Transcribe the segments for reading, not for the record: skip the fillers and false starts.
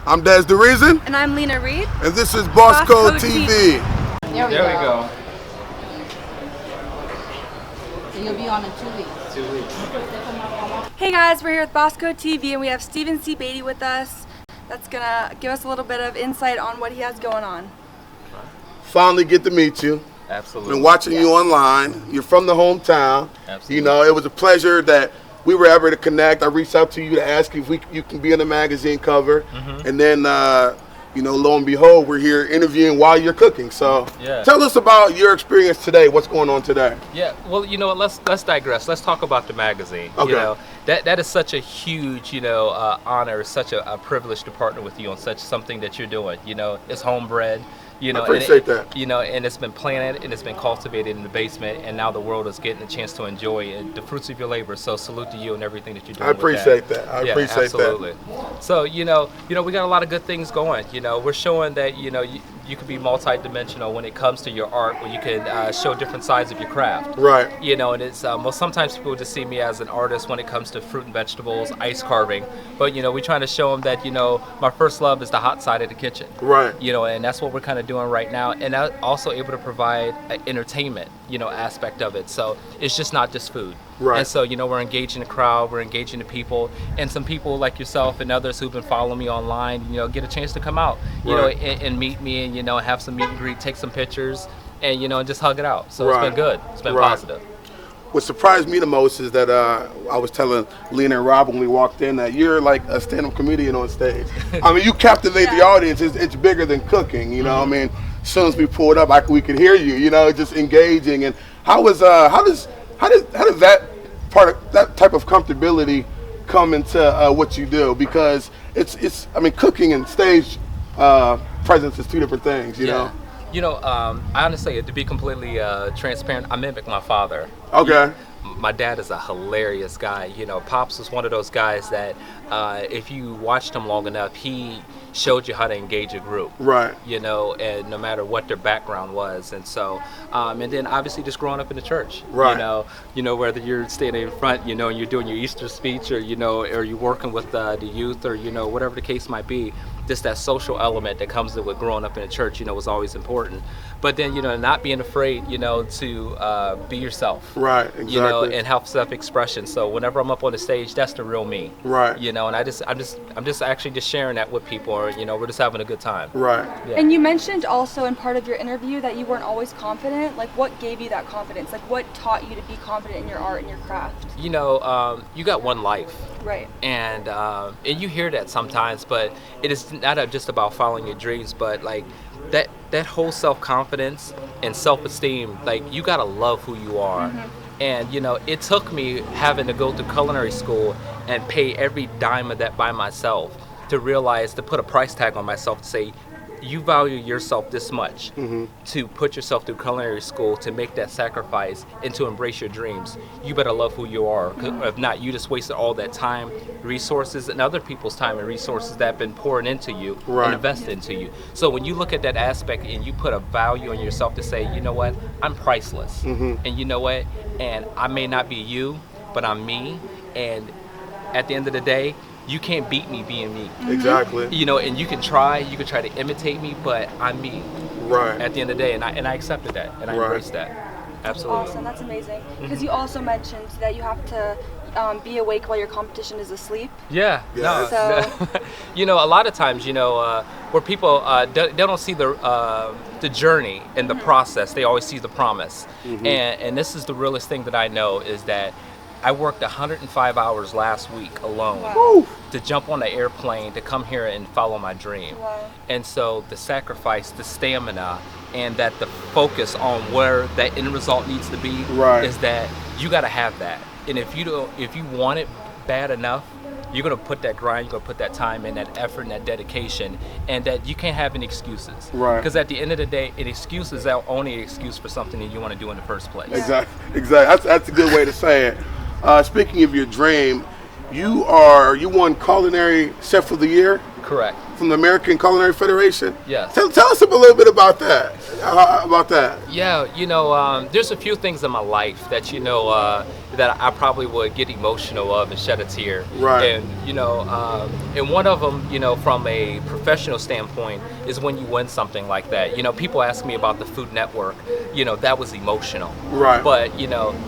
I'm Des the Reason. And I'm Lena Reed. And this is Boss Code TV. There we go. So you'll be on in 2 weeks. 2 weeks. Hey guys, we're here with Boss Code TV and we have Stephan C. Baity with us. That's gonna give us a little bit of insight on what he has going on. Finally get to meet you. Absolutely. Been watching you online. You're from the hometown. Absolutely. You know, it was a pleasure that we were able to connect. I reached out to you to ask if you can be in the magazine cover. And then, lo and behold, we're here interviewing while you're cooking. So tell us about your experience today. What's going on today? Yeah, well, you know what, let's digress. Let's talk about the magazine. Okay. You know, that is such a huge, honor, such a privilege to partner with you on such something that you're doing. You know, it's homebred. You know, I appreciate that. You know, and it's been planted and it's been cultivated in the basement, and now the world is getting a chance to enjoy it, the fruits of your labor. So salute to you and everything that you're doing. I appreciate that. I appreciate absolutely. So you know, we got a lot of good things going. You know, we're showing that you can be multi-dimensional when it comes to your art, where you can show different sides of your craft. Right. You know, and it's sometimes people just see me as an artist when it comes to fruit and vegetables, ice carving. But we're trying to show them that my first love is the hot side of the kitchen. Right. And that's what we're kind of doing right now, and also able to provide an entertainment aspect of it. So it's just not just food. Right. And so we're engaging the crowd, we're engaging the people, and some people like yourself and others who've been following me online, get a chance to come out, and meet me, and have some meet and greet, take some pictures, and and just hug it out. So it's been good. It's been positive. What surprised me the most is that I was telling Lena and Rob when we walked in that you're like a stand-up comedian on stage. I mean, you captivate the audience. It's bigger than cooking, I mean, as soon as we pulled up, we could hear you, just engaging. And how does that type of comfortability come into what you do? Because it's cooking and stage presence is two different things, you know. I honestly, to be completely transparent, I mimic my father. Okay. My dad is a hilarious guy. Pops was one of those guys that if you watched him long enough, he showed you how to engage a group. Right. And no matter what their background was. And so, and then obviously just growing up in the church. Right. Whether you're standing in front, and you're doing your Easter speech, or or you're working with the youth, or whatever the case might be, just that social element that comes with growing up in a church, was always important. But then, not being afraid, to be yourself. Right, exactly. And have self-expression. So whenever I'm up on the stage, that's the real me. Right. And I'm just actually just sharing that with people, or we're just having a good time. Right. Yeah. And you mentioned also in part of your interview that you weren't always confident. Like, what gave you that confidence? Like, what taught you to be confident in your art and your craft? You got one life. Right. And you hear that sometimes, but it is not just about following your dreams, but like that whole self-confidence and self-esteem, like you gotta love who you are. And it took me having to go to culinary school and pay every dime of that by myself to realize, to put a price tag on myself, to say, you value yourself this much to put yourself through culinary school, to make that sacrifice and to embrace your dreams. You better love who you are. If not, you just wasted all that time, resources, and other people's time and resources that have been pouring into you and invested into you. So when you look at that aspect and you put a value on yourself to say, you know what, I'm priceless. And you know what, and I may not be you, but I'm me. And at the end of the day, you can't beat me being me. Exactly. And you can try to imitate me, but I'm me. Right. At the end of the day, and I accepted that, and I embraced that. Absolutely. Awesome, that's amazing. Because you also mentioned that you have to be awake while your competition is asleep. Yeah. Yeah. So. A lot of times, where people they don't see the journey and the process. They always see the promise. And this is the realest thing that I know is that I worked 105 hours last week alone to jump on an airplane to come here and follow my dream. Wow. And so the sacrifice, the stamina, and that the focus on where that end result needs to be is that you got to have that. And if you want it bad enough, you're gonna put that grind, you're gonna put that time in, that effort, and that dedication, and that you can't have any excuses. Right. Because at the end of the day, an excuse is the only excuse for something that you want to do in the first place. Exactly. That's a good way to say it. Speaking of your dream, you won Culinary Chef of the Year. Correct. From the American Culinary Federation. Yes. Tell us a little bit about that. Yeah, there's a few things in my life that that I probably would get emotional of and shed a tear. Right. And and one of them, from a professional standpoint, is when you win something like that. People ask me about the Food Network. That was emotional. Right. But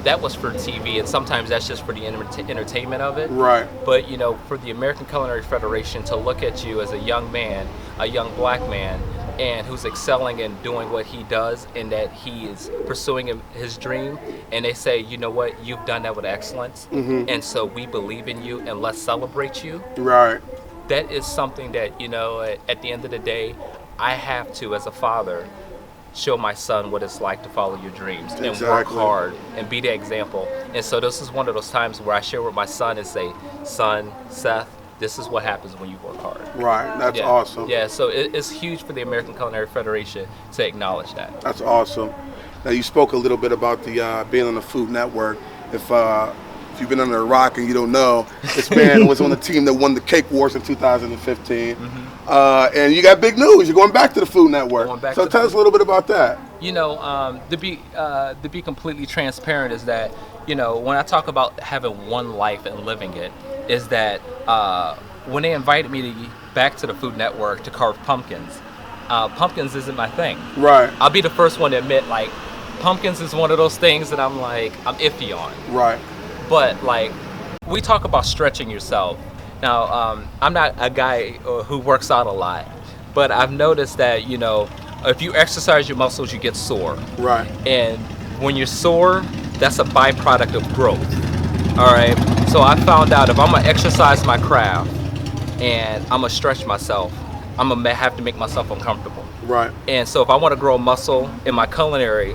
that was for TV, and sometimes that's just for the entertainment of it. Right. But for the American Culinary Federation to look at you as a young man, a young black man, and who's excelling and doing what he does, and that he is pursuing his dream, and they say, you know what, you've done that with excellence, and so we believe in you, and let's celebrate you. Right. That is something that, at the end of the day, I have to, as a father, show my son what it's like to follow your dreams and work hard and be the example. And so this is one of those times where I share with my son and say, son, Seth, this is what happens when you work hard. Right, that's awesome. Yeah, so it's huge for the American Culinary Federation to acknowledge that. That's awesome. Now, you spoke a little bit about the being on the Food Network. If you've been under a rock and you don't know, this man was on the team that won the Cake Wars in 2015. And you got big news. You're going back to the Food Network. So tell us a little bit about that. To be completely transparent is that, when I talk about having one life and living it, is that when they invited me back to the Food Network to carve pumpkins, pumpkins isn't my thing. Right. I'll be the first one to admit, like, pumpkins is one of those things that I'm iffy on. Right. But we talk about stretching yourself. Now, I'm not a guy who works out a lot, but I've noticed that, if you exercise your muscles, you get sore. Right. And when you're sore, that's a byproduct of growth. All right. So I found out if I'm gonna exercise my craft and I'm gonna stretch myself, I'm gonna have to make myself uncomfortable. Right. And so if I want to grow muscle in my culinary,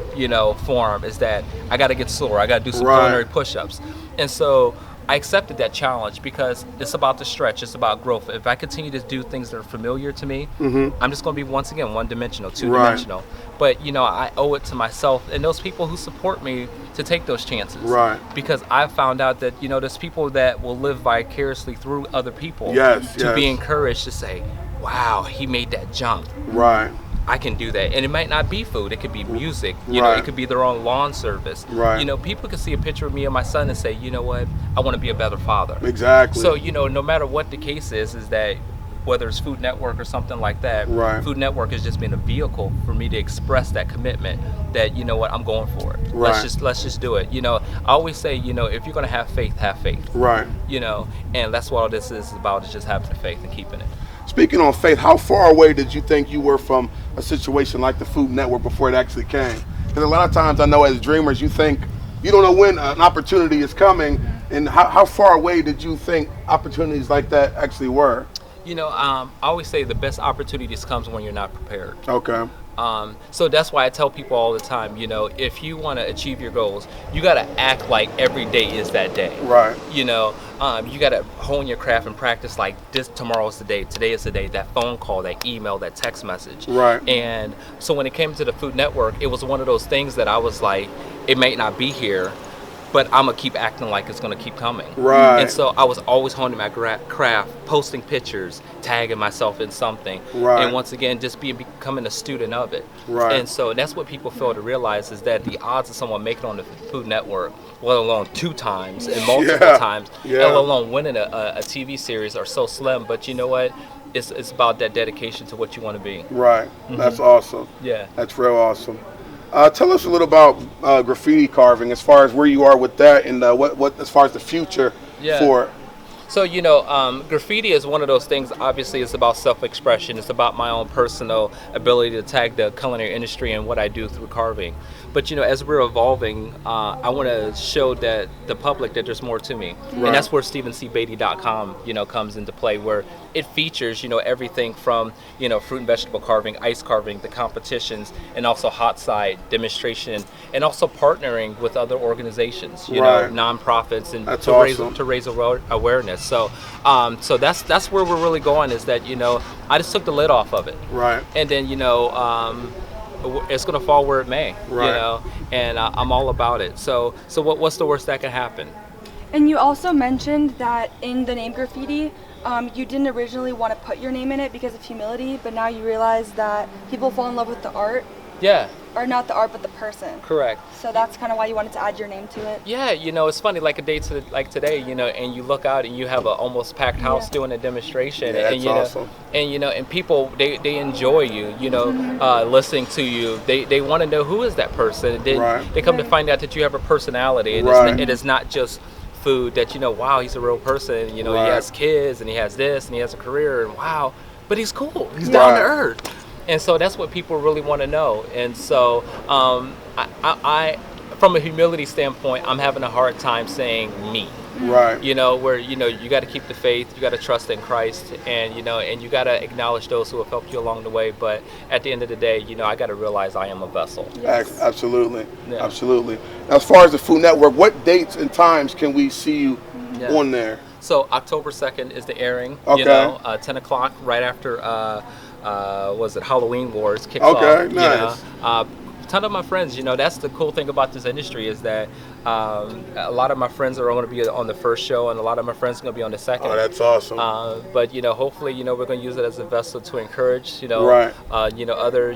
form, is that I got to get sore. I got to do some culinary push-ups. And so I accepted that challenge because it's about the stretch. It's about growth. If I continue to do things that are familiar to me, I'm just going to be, once again, one-dimensional, two-dimensional. But, I owe it to myself and those people who support me to take those chances. Right. Because I've found out that, there's people that will live vicariously through other people to be encouraged to say, wow, he made that jump. Right. I can do that. And it might not be food. It could be music. It could be their own lawn service. Right. People can see a picture of me and my son and say, you know what, I want to be a better father. Exactly. So, no matter what the case is that whether it's Food Network or something like that, Food Network has just been a vehicle for me to express that commitment that, you know what, I'm going for it. Right. Let's just do it. I always say, if you're going to have faith, have faith. Right. And that's what all this is about, is just having the faith and keeping it. Speaking on faith, how far away did you think you were from a situation like the Food Network before it actually came? Because a lot of times I know as dreamers, you think you don't know when an opportunity is coming, and how far away did you think opportunities like that actually were? I always say the best opportunities comes when you're not prepared. Okay. So that's why I tell people all the time, if you want to achieve your goals, you got to act like every day is that day. Right. You got to hone your craft and practice like this. Tomorrow's the day. Today is the day. That phone call, that email, that text message. Right. And so when it came to the Food Network, it was one of those things that I was like, it may not be here, but I'm going to keep acting like it's going to keep coming. Right. And so I was always honing my craft, posting pictures, tagging myself in something. Right. And once again, just becoming a student of it. Right. And so that's what people fail to realize, is that the odds of someone making it on the Food Network, let alone 2 times and multiple times, let alone winning a TV series, are so slim. But you know what? It's about that dedication to what you want to be. Right. That's awesome. Yeah. That's real awesome. Tell us a little about graffiti carving, as far as where you are with that, and what as far as the future for it. So, graffiti is one of those things. Obviously, it's about self-expression. It's about my own personal ability to tag the culinary industry and what I do through carving. But, as we're evolving, I want to show that the public that there's more to me. Right. And that's where StephanCBaity.com, comes into play, where it features, everything from, fruit and vegetable carving, ice carving, the competitions, and also hot side demonstration, and also partnering with other organizations, nonprofits, and to raise awareness. So, so that's where we're really going, is that, I just took the lid off of it. Right. And then, it's going to fall where it may, and I'm all about it. So what's the worst that can happen? And you also mentioned that in the name graffiti, you didn't originally want to put your name in it because of humility, but now you realize that people fall in love with the art Yeah, or not the art, but the person. correct. So that's kind of why you wanted to add your name to it. Yeah, it's funny, like a day like today, and you look out and you have a almost packed house Yeah. doing a demonstration, Yeah, and that's awesome. and people they enjoy you, listening to you. They want to know who is that person. And then Right. they come to find out that you have a personality, and Right. it is not just food. That wow, he's a real person. He Right. has kids and he has this and he has a career, and wow, but he's cool. He's Right. down to earth. And so that's what people really want to know. And so I, from a humility standpoint, I'm having a hard time saying me. Right. Where you got to keep the faith, you got to trust in Christ, and and you got to acknowledge those who have helped you along the way. But at the end of the day, I got to realize I am a vessel. Yes. Absolutely. Yeah. Absolutely. Now, as far as the Food Network, what dates and times can we see you Yeah. on there? So October 2nd is the airing. Okay. 10 o'clock right after was it Halloween Wars kicks Okay, off. nice. A ton of my friends, that's the cool thing about this industry is that a lot of my friends are going to be on the first show, and a lot of my friends are going to be on the second. Oh, that's awesome. But hopefully, we're going to use it as a vessel to encourage, Right. other,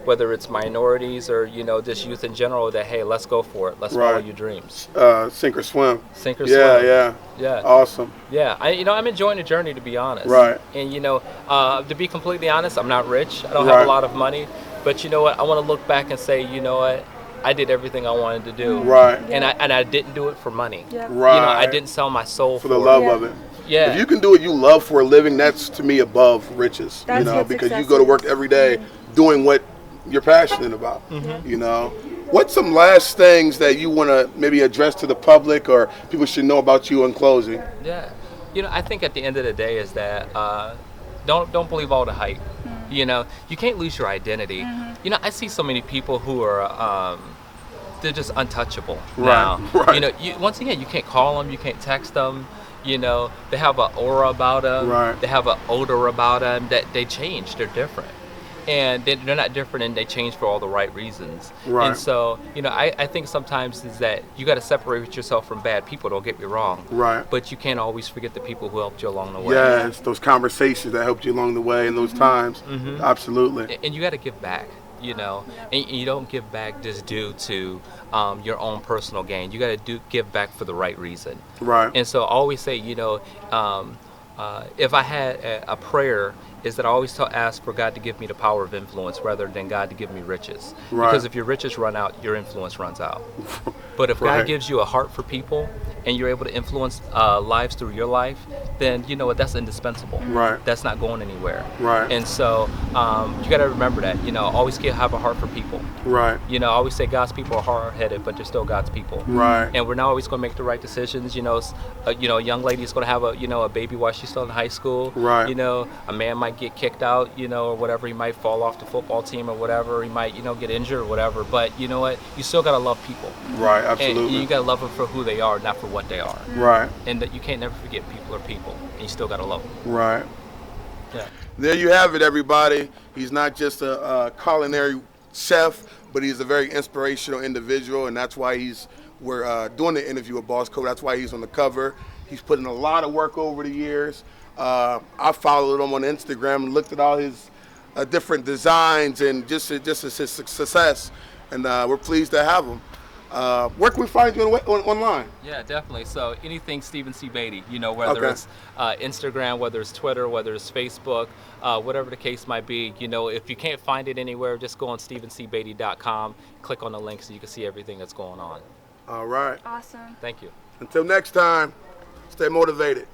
whether it's minorities or just youth in general, that hey, let's go for it, let's follow Right. your dreams, Sink or swim. sink or Yeah, swim. yeah. Yeah. Awesome. Yeah, I'm enjoying the journey, to be honest. Right. And to be completely honest, I'm not rich. I don't have Right. a lot of money, but you know what? I want to look back and say, you know what? I did everything I wanted to do. Right. And I didn't do it for money. Yeah. Right. I didn't sell my soul For the love Yeah. of it. Yeah. If you can do what you love for a living, that's to me above riches. That's what because you success go to is. work every day doing what you're passionate about. Mm-hmm. What's some last things that you want to maybe address to the public or people should know about you in closing? Yeah. I think at the end of the day is that don't believe all the hype. You can't lose your identity. I see so many people who are they're just untouchable now. Right. Once again, you can't call them, you can't text them. They have an aura about them. Right. They have an odor about them that they change. They're different. And they're not different, and they change for all the right reasons. Right. And so, I think sometimes is that you got to separate yourself from bad people. Don't get me wrong. Right. But you can't always forget the people who helped you along the way. Yes, those conversations that helped you along the way and those times. Absolutely. And you got to give back. And you don't give back just due to your own personal gain. You got to give back for the right reason. Right. And so I always say, if I had a prayer, is that I always ask for God to give me the power of influence rather than God to give me riches. Right. Because if your riches run out, your influence runs out. But if Right. God gives you a heart for people and you're able to influence lives through your life, then you know what, that's indispensable. Right. That's not going anywhere. Right. And so you got to remember that. Always have a heart for people. Right. I always say God's people are hard-headed, but they're still God's people. Right. And we're not always going to make the right decisions. A young lady is going to have a baby while she's still in high school. Right. A man might get kicked out, or whatever. He might fall off the football team or whatever. He might, get injured or whatever. But you know what? You still got to love people. Right. And Absolutely. you got to love them for who they are, not for what they are. Right. And that you can't never forget people are people, and you still got to love them. Right. Yeah. There you have it, everybody. He's not just a culinary chef, but he's a very inspirational individual, and that's why we're doing the interview with Boss Code. That's why he's on the cover. He's put in a lot of work over the years. I followed him on Instagram and looked at all his different designs and just his success, and we're pleased to have him. Where can we find you online? Yeah, definitely. So anything Stephan C. Baity, whether Okay. it's Instagram, whether it's Twitter, whether it's Facebook, whatever the case might be, if you can't find it anywhere, just go on stephancbaity.com, click on the link so you can see everything that's going on. All right. Awesome. Thank you. Until next time, stay motivated.